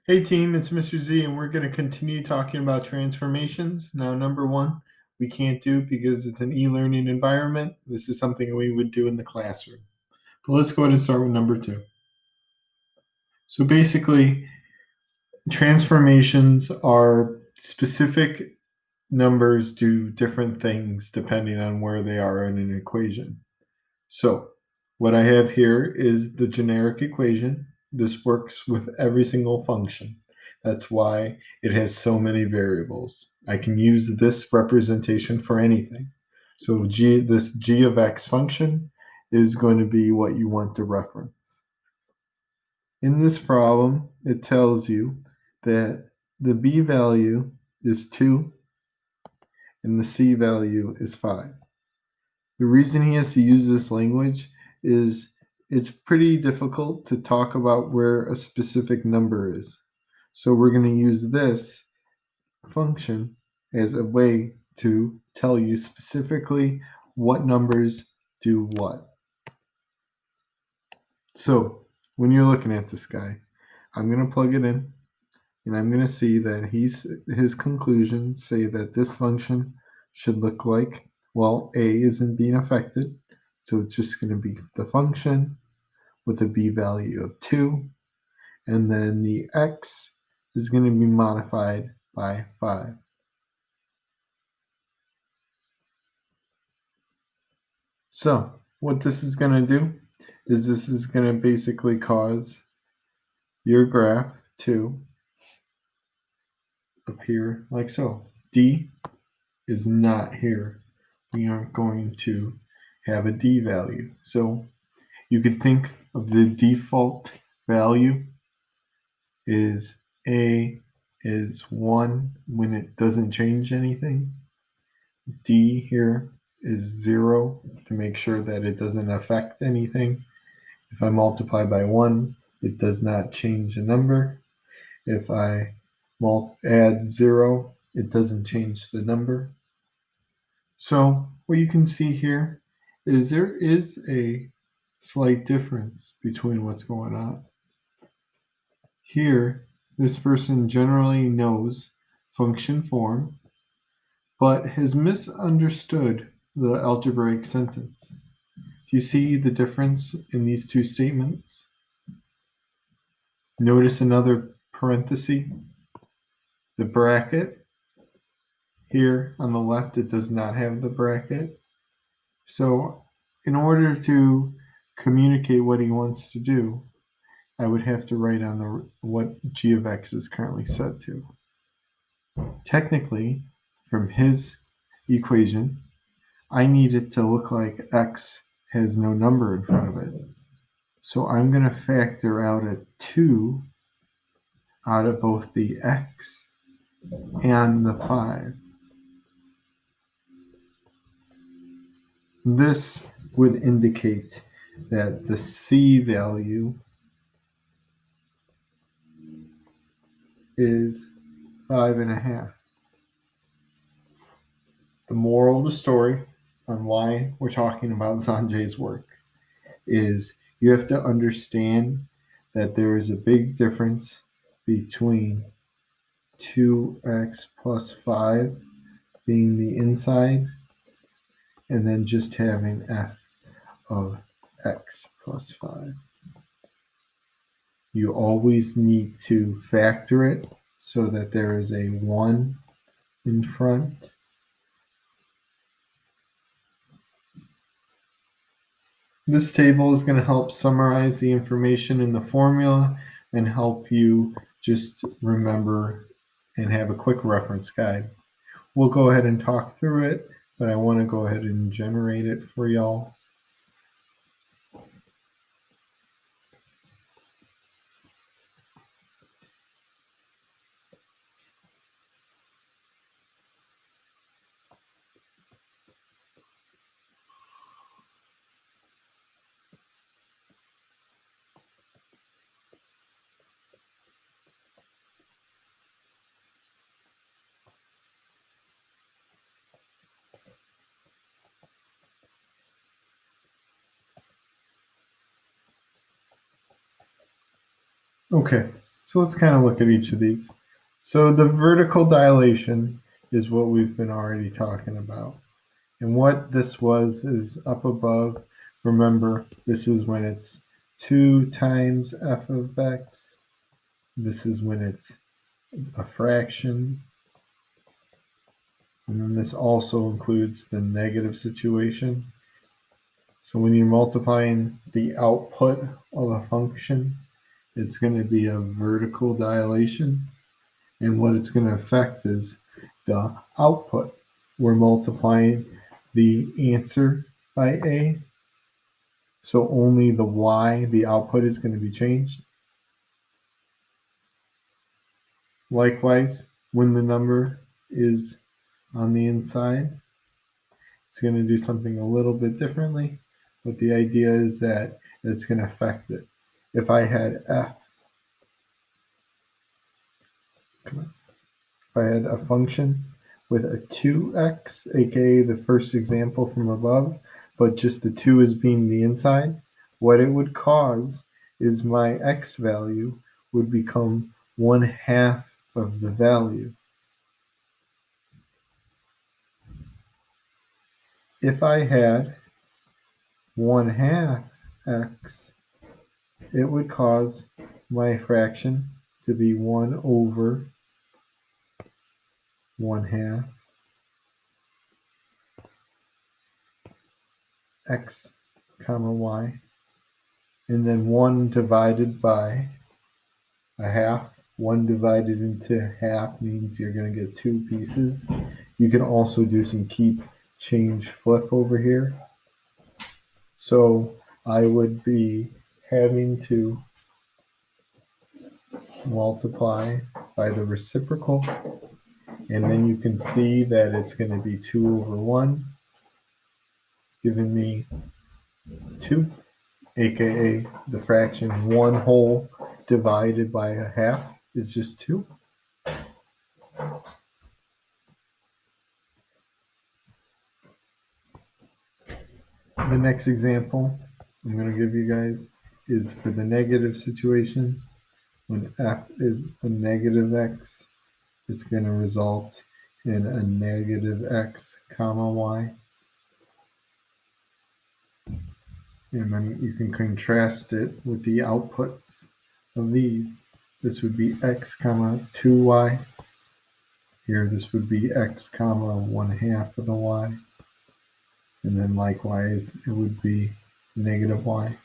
Hey team, it's Mr. Z, and we're going to continue talking about transformations. Now, number one, we can't do because it's an e-learning environment. This is something we would do in the classroom. But let's go ahead and start with number two. So basically, transformations are specific numbers do different things depending on where they are in an equation. So what I have here is the generic equation. This works with every single function. That's why it has so many variables. I can use this representation for anything. So this g of x function is going to be what you want to reference. In this problem, it tells you that the b value is 2 and the c value is 5. The reason he has to use this language is it's pretty difficult to talk about where a specific number is. So we're going to use this function as a way to tell you specifically what numbers do what. So when you're looking at this guy, I'm going to plug it in, and I'm going to see that his conclusions say that this function should look like, well, a isn't being affected, so it's just going to be the function with a b value of 2, and then the x is going to be modified by 5. So what this is going to do is this is going to basically cause your graph to appear like so. D is not here. We aren't going to have a D value. So you could think of the default value is A is 1 when it doesn't change anything. D here is 0 to make sure that it doesn't affect anything. If I multiply by 1, it does not change the number. If I add 0, it doesn't change the number. So what you can see here is there is a slight difference between what's going on. Here, this person generally knows function form, but has misunderstood the algebraic sentence. Do you see the difference in these two statements? Notice another parenthesis, the bracket. Here on the left, it does not have the bracket. So in order to communicate what he wants to do, I would have to write on what g of x is currently set to. Technically, from his equation, I need it to look like x has no number in front of it. So I'm going to factor out a 2 out of both the x and the 5. This would indicate that the c value is 5.5. The moral of the story on why we're talking about Sanjay's work is you have to understand that there is a big difference between 2x plus 5 being the inside and then just having f of x plus 5. You always need to factor it so that there is a 1 in front. This table is going to help summarize the information in the formula and help you just remember and have a quick reference guide. We'll go ahead and talk through it, but I want to go ahead and generate it for y'all. Okay, So let's kind of look at each of these. So the vertical dilation is what we've been already talking about. And what this was is up above. Remember, this is when it's 2 times f of x. This is when it's a fraction. And then this also includes the negative situation. So when you're multiplying the output of a function, it's going to be a vertical dilation. And what it's going to affect is the output. We're multiplying the answer by a, so only the y, the output, is going to be changed. Likewise, when the number is on the inside, it's going to do something a little bit differently, but the idea is that it's going to affect it. If I had if I had a function with a 2x, aka the first example from above, but just the 2 as being the inside, what it would cause is my x value would become 1/2 of the value. If I had 1/2 x, it would cause my fraction to be 1 over 1/2 x comma y, and then 1 divided by a half. 1 divided into half means you're going to get 2 pieces. You can also do some keep, change, flip over here. So I would be having to multiply by the reciprocal, and then you can see that it's going to be 2 over 1, giving me 2, aka the fraction 1 whole divided by a half is just 2. The next example I'm going to give you guys is for the negative situation. When f is a negative x, it's going to result in a negative x comma y. And then you can contrast it with the outputs of these. This would be x comma 2y. Here this would be x comma 1/2 of the y. And then likewise it would be negative y.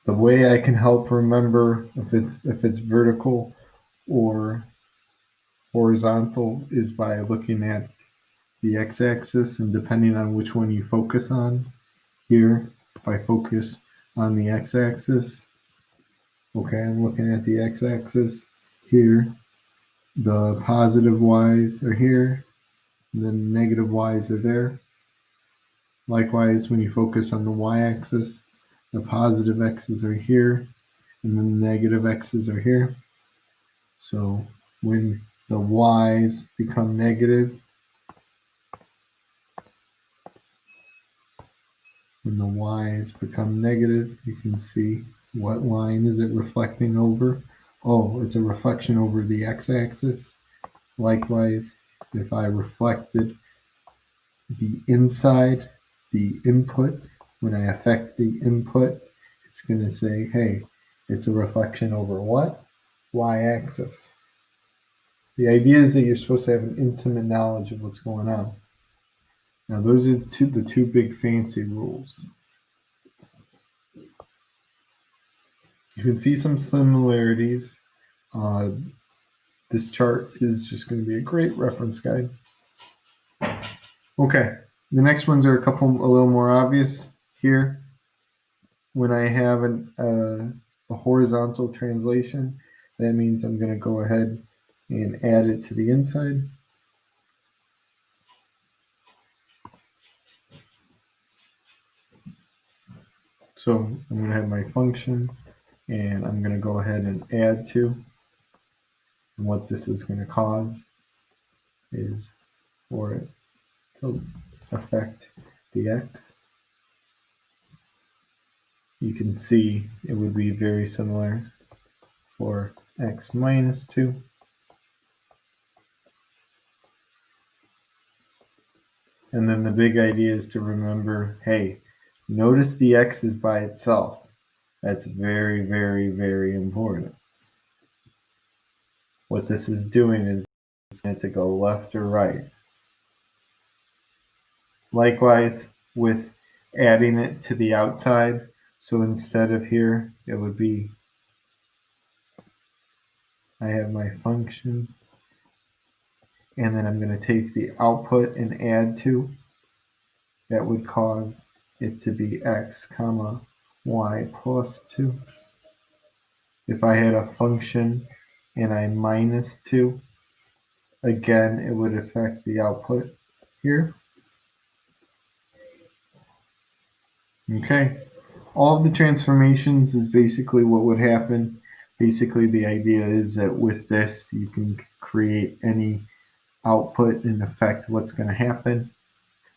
The way I can help remember if it's vertical or horizontal is by looking at the x-axis, and depending on which one you focus on. Here, if I focus on the x-axis, okay, I'm looking at the x-axis. Here, the positive y's are here, and then negative y's are there. Likewise, when you focus on the y-axis, the positive x's are here, and then the negative x's are here. So when the y's become negative, you can see what line is it reflecting over. Oh, it's a reflection over the x-axis. Likewise, if I reflected the inside, the input, when I affect the input, it's going to say, hey, it's a reflection over what? Y-axis. The idea is that you're supposed to have an intimate knowledge of what's going on. Now, those are the two big fancy rules. You can see some similarities. This chart is just going to be a great reference guide. Okay, the next ones are a little more obvious here. When I have a horizontal translation, that means I'm going to go ahead and add it to the inside. So I'm going to have my function, and I'm going to go ahead and add to. And what this is going to cause is for it to affect the x. You can see it would be very similar for x minus 2. And then the big idea is to remember, hey, notice the x is by itself. That's very, very, very important. What this is doing is it's going to go left or right. Likewise, with adding it to the outside, so instead of here, it would be, I have my function, and then I'm going to take the output and add to. That would cause it to be x comma y plus 2. If I had a function and I minus 2, again, it would affect the output here. Okay, all of the transformations is basically what would happen. Basically, the idea is that with this, you can create any output and affect what's going to happen.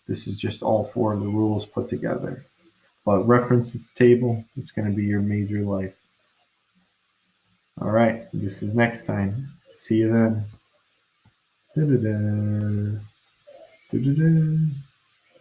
This is just all 4 of the rules put together. But reference this table, it's going to be your major life. All right, this is next time. See you then. Da-da-da. Da-da-da.